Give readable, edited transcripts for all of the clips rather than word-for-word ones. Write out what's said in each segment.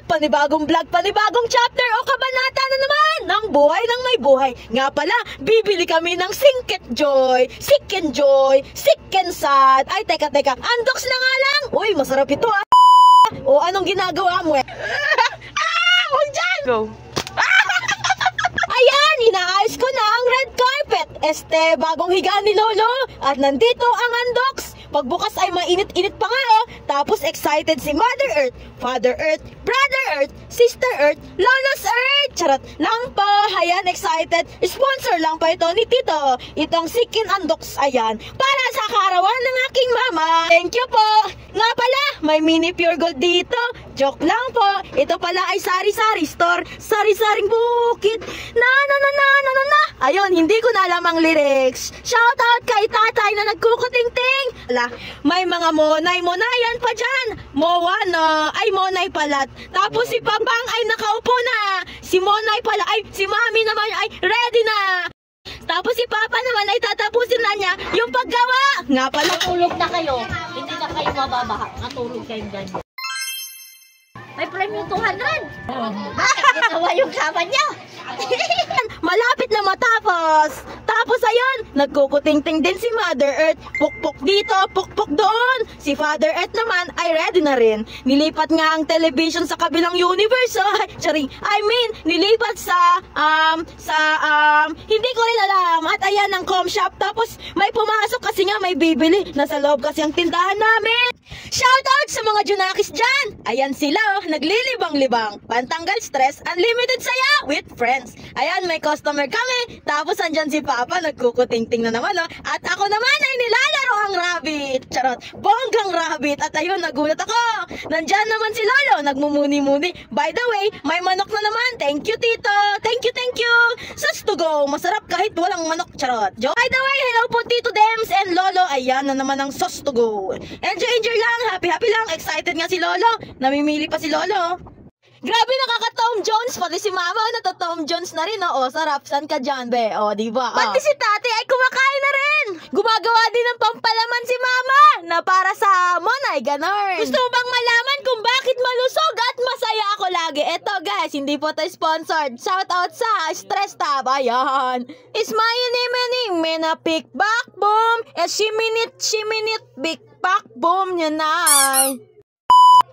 panibagong vlog, panibagong chapter o kabanata na naman ng buhay ng may buhay. Nga pala, bibili kami ng Singket Joy, Sicken Joy, Sicken Sad. Ay, teka, unbox na nga lang. Uy, masarap ito ah. O, anong ginagawa mo eh? Huwag dyan! Go! Ayan, inaayos ko na ang red carpet. Bagong higa ni Lolo. At nandito ang unbox. Pagbukas ay mainit-init pa nga oh. Tapos excited si Mother Earth, Father Earth, Brother Earth, Sister Earth, Lolo's Earth. Charot lang po. Ayan, excited. Sponsor lang pa ito ni Tito. Itong Sicken Unbox, ayan. Para sa karawan ng aking mama. Thank you po. Nga pala, may mini pure gold dito. Joke lang po. Ito pala ay sari-sari store. Sari-saring bukid. Na. Ayun, hindi ko na alam ang lyrics. Shoutout kay tatay na nagkukuting-ting. May mga monay-monayan pa dyan. Ay monay pala. Tapos si Papang ay nakaupo na. Si monay pala, si mami naman ay ready na. Tapos si Papa naman ay tatapusin na niya yung paggawa. Nga pala. Matulog na kayo. Hindi na kayo mababaha. Matulog kayong ganyan. May premium 200. Bakit ginawa yung kama niya? Malapit na matapos. Tapos ayun, nagkukuting-ting din si Mother Earth. Pukpok dito, pukpok doon. Si Father Earth naman ay ready na rin. Nilipat nga ang television sa kabilang universe. Nilipat hindi ko rin alam. At ayan ang com shop. Tapos may pumasok kasi nga may bibili. Nasa loob kasi ang tindahan namin. Shoutout sa mga Junakis dyan. Ayan sila oh, naglilibang-libang. Pantanggal stress, unlimited saya with friends. Ayan, may customer kami. Tapos andyan si Papa, nagkukuting-ting na naman oh. At ako naman ay nilalaro ang rabbit. Charot, bonggang rabbit. At ayun, nagulat ako. Nandyan naman si Lolo, nagmumuni-muni. By the way, may manok na naman. Thank you, Tito. Thank you. Sus to go. Masarap kahit walang manok. Charot. By the way, hello po Tito Dems and Lolo. Ayan na naman ang sus to go. Enjoy lang. Happy lang. Excited nga si Lolo. Namimili pa si Lolo. Grabe, nakaka-Tom Jones. Pati si Mama, Tom Jones na rin. O, sarap. San ka dyan, be? O, diba? Pati si Tati ay kumakain na rin. Gumagawa din ng pampalaman si Mama na para sa monay, ganon. Gusto mo bang malaman kung bakit malusog at masaya ako lagi? Eto guys, hindi po tayo sponsored. Shout out sa Stress Tab. Ayan. Ismayin mena pick back boom. She minute big back boom niya na.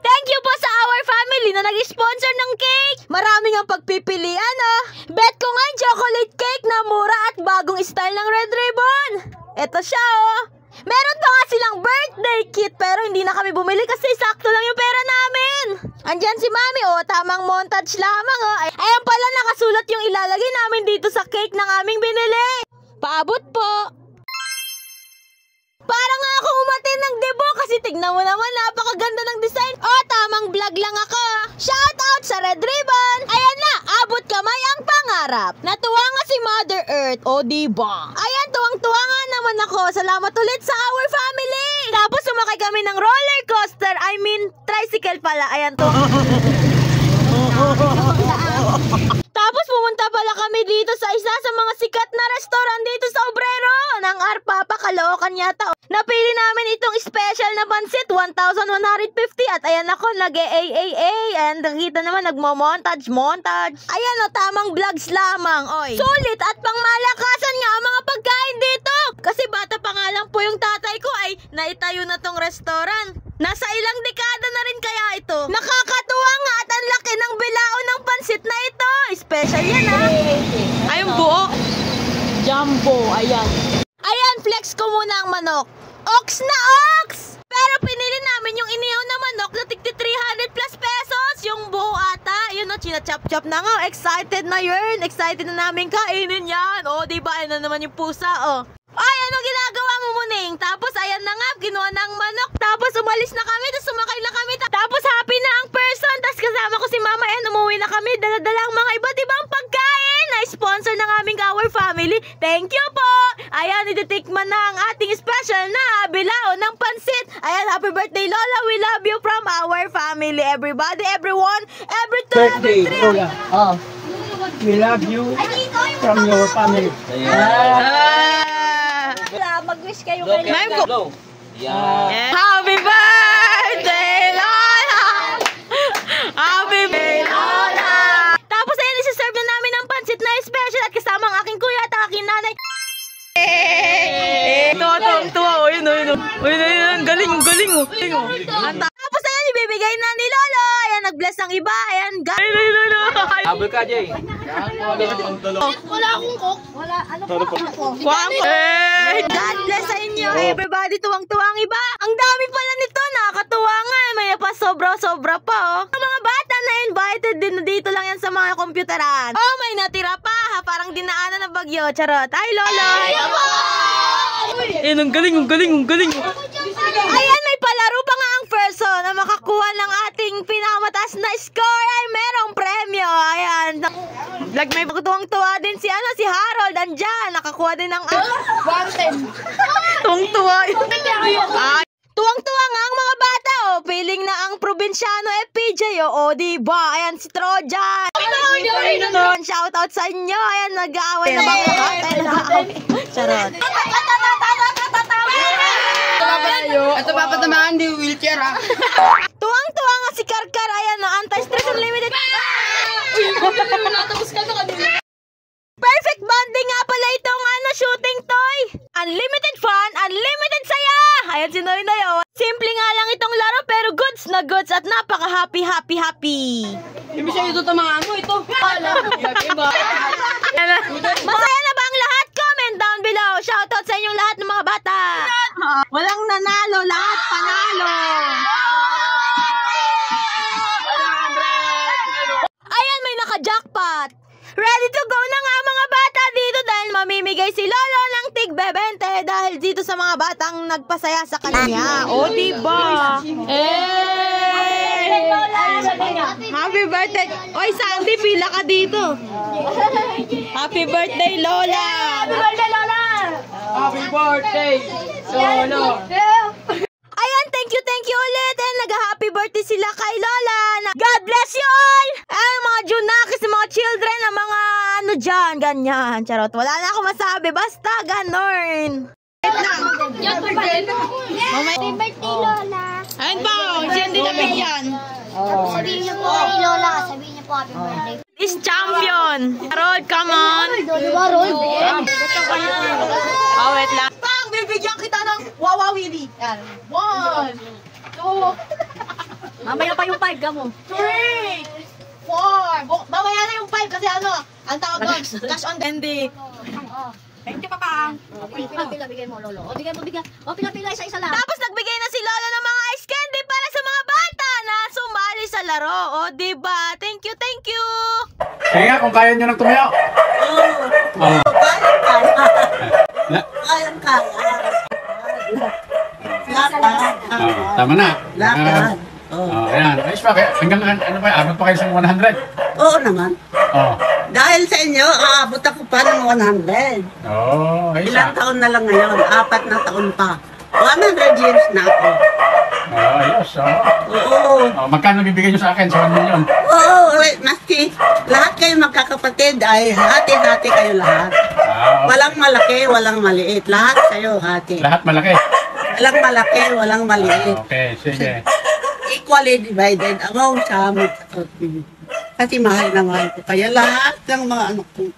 Thank you po sa our family na nag-sponsor ng cake. Maraming ang pagpipilian ah. Bet ko nga yung chocolate cake na mura at bagong style ng Red Ribbon. Eto siya oh. Meron pa nga silang birthday kit pero hindi na kami bumili kasi sakto lang yung pera namin. Andyan si Mami oh, tamang montage lamang oh. Ayan pala nakasulat yung ilalagay namin dito sa cake ng aming binili. Paabot po. Para nga ako umatin ng debo kasi tignan mo naman, napakaganda ng design. Oh, tamang vlog lang ako. Shout out sa Red Ribbon. Ayan na, abot kamay ang pangarap. Natuwa nga si Mother Earth, o diba? Ayan, tuwang-tuwa nga naman ako. Salamat ulit sa our family. Tapos sumakay kami ng roller coaster. Tricycle pala. Ayan to. Tapos pumunta pala kami dito sa isa sa mga sikat na restaurant dito sa Obrero ng Arpapa, Caloocan yata. Napili namin itong special na pansit, 1,150 at ayan ako, nag-AAA and nakita naman nagmo-montage. Ayan o, tamang vlogs lamang, oy. Sulit at pangmalakasan nga ang mga pagkain dito. Kasi bata pa nga lang po yung tatay ko ay naitayo na tong restaurant. Nasa ilang dekada na rin kaya ito. Nakakatuwa nga at ang laki ng bilao ng pansit na ito. Special yan ha. Ay, yung buo. Jumbo, ayan. Ayan, flex ko muna ang manok. Ox na ox! Pero pinili namin yung inihaw na manok na tigti 300 plus pesos. Yung buo ata. Yun o, china-chop-chop na nga. Excited na yun. Excited na namin kainin yan. O, diba? Ayan na naman yung pusa, o. Ay, ano ginagawa mo, Muning? Tapos, ayan na nga, kinuha ng manok. Tapos, umalis na kami, tapos sumakay na kami. Tapos, happy na ang person. Tapos, kasama ko si Mama, ayan, umuwi na kami. Dala-dala ang mga iba't ibang pagkain na sponsor ng aming our family. Thank you po. Ayan, ititikman na ang ating special na bilao ng pansit. Ayan, happy birthday, Lola. We love you from our family. Everybody, everyone, every two, every three. Lola. Oh. We love you from your family. Mag-wish kayo kay Lola. Yeah. Happy birthday, Lola! Happy birthday! Tuwa. O, yun. Galing. Tapos ayan, ibibigay na ni Lolo. Ayan, nag-bless ng iba. Ayan, Habol ka, Jay. Wala akong cook. Wala. Ano ko? God bless sa inyo. Everybody, tuwang-tuwa ang iba. Ang dami pala nito. Nakakatuwa nga. May pa sobra pa, oh. Ang mga bata na invited din dito lang yan sa mga computeran. Oh, may natira pa. Parang dinaanan ng bagyo. Charot. Ay, Lolo. Ang galing. Ayan, may palaro pa nga ang person na makakuha ng ating pinakamataas na score ay merong premyo. Ayan. May tuwang-tuwa din si Harold. Andyan. Nakakuha din ng 110. Tuwang-tuwa. Tuwang-tuwa nga ang mga bata, oh. Piling na ang probinsyano FPJ, oh. Diba? Ayan si Trojan. Shoutout sa inyo. Ayan, nag-aaway na bang lahat? Charot. Ito papatamaan di wheelchair, ha? Tuwang-tuwa nga si Karkar. Ayan, no. Anti-stress unlimited. Perfect bonding nga pala itong shooting toy. Unlimited fun, unlimited saya. Ayan si Noy Noy, oh. Simple nga lang itong laro pero goods na goods at napaka-happy. Hindi siya ito tamaan mo, ito. Masaya na ba ang lahat? Comment down below. Shoutout sa inyong lahat ng mga bata. Walang nanalo, lahat panalo. Ayan, may naka-jackpot. Ready to go na nga mga bata dito dahil mamimigay si Lolo ng tig-bebente dahil dito sa mga batang nagpasaya sa kanya. O, diba? Happy birthday! Oy, Sandy, pila ka dito. Happy birthday, Lola! Happy birthday, Solo! Ayan, thank you ulit. And nag-happy birthday sila kay Lola. God bless you all! Ang mga Junakis, mga children, ang mga dyan, ganyan. Charot, wala na ako masabi. Basta, ganon. Happy birthday, Lola. Ayun pa, siya hindi nabigyan. Sabihin niyo po kay Lola. Sabihin niyo po happy birthday. Is champion. Harold, come on. Oh, wait lang. Pang, bibigyan kita ng wawawili. Yan. 1, 2, Mamaya pa yung 5 mo. 3, 4. Mamaya na yung 5 kasi ang tawag doon, cash on candy. Thank you, Papa. Pila, bigay mo, Lolo. O, bigay mo, bigay. O, pila, isa lang. Tapos nagbigay na si Lolo ng mga ice candy para sa mga bata na sumali sa laro. O, diba? Thank you. Sige nga, kung kaya nyo nang tumayo. Oo. Tama na. Lakad. Ayan. Ayos pa. Hanggang ano pa, abot pa kayo sa 100? Oo naman. Oo. Dahil sa inyo, aabot ako pa ng 100. Oo, ayos Ilang taon na lang ngayon? 4 na taon pa. 100 years na ako. Oo, ayos. Oo. Magkano bibigay nyo sa akin? Sa 1 million? Oo, maski lahat kayo magkakapatid ay hati-hati kayo lahat. Walang malaki, walang maliit. Lahat kayo hati. Lahat malaki? Walang malaki, walang maliit. Okay, sige. Equally divided among sa magkakapatid. Kasi mahal na mahal ko. Kaya lahat ng mga anak ko,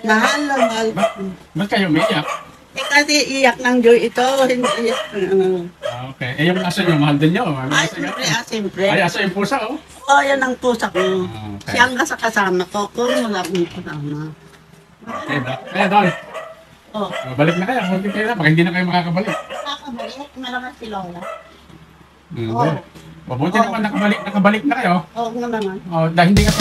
mahal na mahal ko. Ba't kayo umiiyak? Kasi iyak ng joy ito, hindi iyak ng Okay. Yung aso nyo, mahal din nyo. Ay, siyempre. Ay, aso yung pusa, oh. Oo, yan ang pusa ko. Okay. Siya ang kasama ko, kung wala akong kasama. Okay ba? Kaya doon. Oo. Balik na kayo. Hindi kayo na. Baka hindi na kayo makakabalik. Nakabalik, malaman si Lola. Mabuti naman nakabalik na kayo. Oo nga naman. Dahil hindi ka